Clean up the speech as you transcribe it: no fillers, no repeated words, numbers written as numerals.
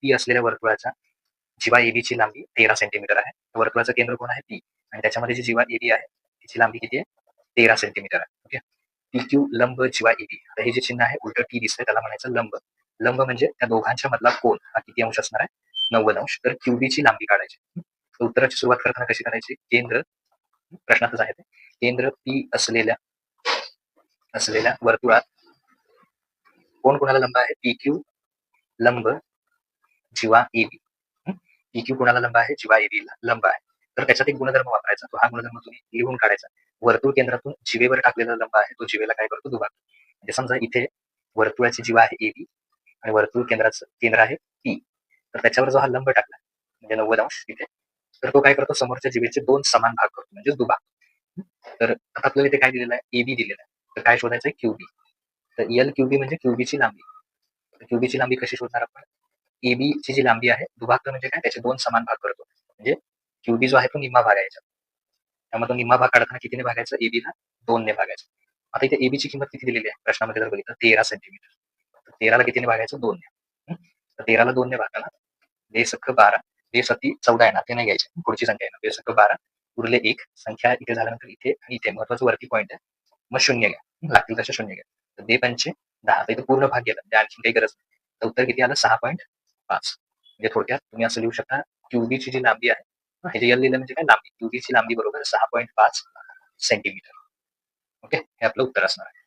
P असलेल्या वर्तुळाच्या जीवा एबीची लांबी 13 सेंटीमीटर आहे. वर्तुळाचं केंद्र कोण आहे पी, आणि त्याच्यामध्ये जी जीवा एबी आहे तिची लांबी किती आहे 13 सेंटीमीटर आहे. ओके, पी क्यू लंब जीवा एबी. आता हे जे चिन्ह आहे उलट टी दिसतंय त्याला म्हणायचं लंब. लंब म्हणजे त्या दोघांच्या मधला कोन हा किती अंश असणार आहे 90 अंश. तर क्यूबीची लांबी काढायची. तर उत्तराची सुरुवात करताना कशी करायची, केंद्र प्रश्नातच आहे ते, केंद्र पी असलेल्या वर्तुळात कोण कोणाला लंब आहे, पी क्यू लंब जीवा एबी. पी क्यू कोणाला लंब आहे, जीवा एबी लंब आहे. तर त्याच्यात एक गुणधर्म वापरायचा, तो हा गुणधर्म तुम्ही लिहून काढायचा. वर्तुळ केंद्रातून जीवेवर टाकलेला लंब आहे तो जीवेला काय करतो, दुभागतो. म्हणजे समजा इथे वर्तुळाची जीवा आहे एबी आणि वर्तुळ केंद्राचं केंद्र आहे पी, तर त्याच्यावर जो हा लंब टाकला म्हणजे 90 अंश तिथे, तर तो काय करतो, समोरच्या जीवेचे दोन समान भाग करतो म्हणजे दुभाग. तर आता आपल्याला इथे काय दिलेलं आहे, एबी दिलेलं आहे. तर काय शोधायचं आहे, क्यूबी. तर एल क्यूबी म्हणजे क्यूबीची लांबी. क्यूबीची लांबी कशी शोधणार आपण, एबी ची जी लांबी आहे दुभागतं म्हणजे काय, त्याचे दोन समान भाग करतो. म्हणजे क्यूबी जो आहे तो निम्मा भाग आहे याच्यात, त्यामुळे तो निम्मा भाग काढताना कितीने भागायचं, एबीला 2 ने भागायचं. आता इथे एबीची किंमत किती दिलेली आहे प्रश्नामध्ये जर बघितलं 13 सेंटीमीटर. 13ला कितीने भागायचं, 2 ने. तर 13ला 2 ने भागायला 2×12, 2×7 14 येणार, ते नाही घ्यायचे, पुढची संख्या येणार. 2×12 उरले 1, संख्या इथे झाल्यानंतर इथे आणि इथे महत्वाचं वरती पॉईंट आहे, मग शून्य घ्या, लागतील तसे शून्य घ्या. तर 2×5 = 10. आता इथे पूर्ण भाग गेला म्हणजे आणखी काही गरज नाही. तर उत्तर किती आलं, 6.5. म्हणजे थोडक्यात तुम्ही असं लिहू शकता, क्यूबीची जी लांबी आहे, हे जे एल लिहिलं म्हणजे काय, लांबी, क्यूबीची लांबी बरोबर 6.5 सेंटीमीटर. ओके, हे आपलं उत्तर असणार आहे.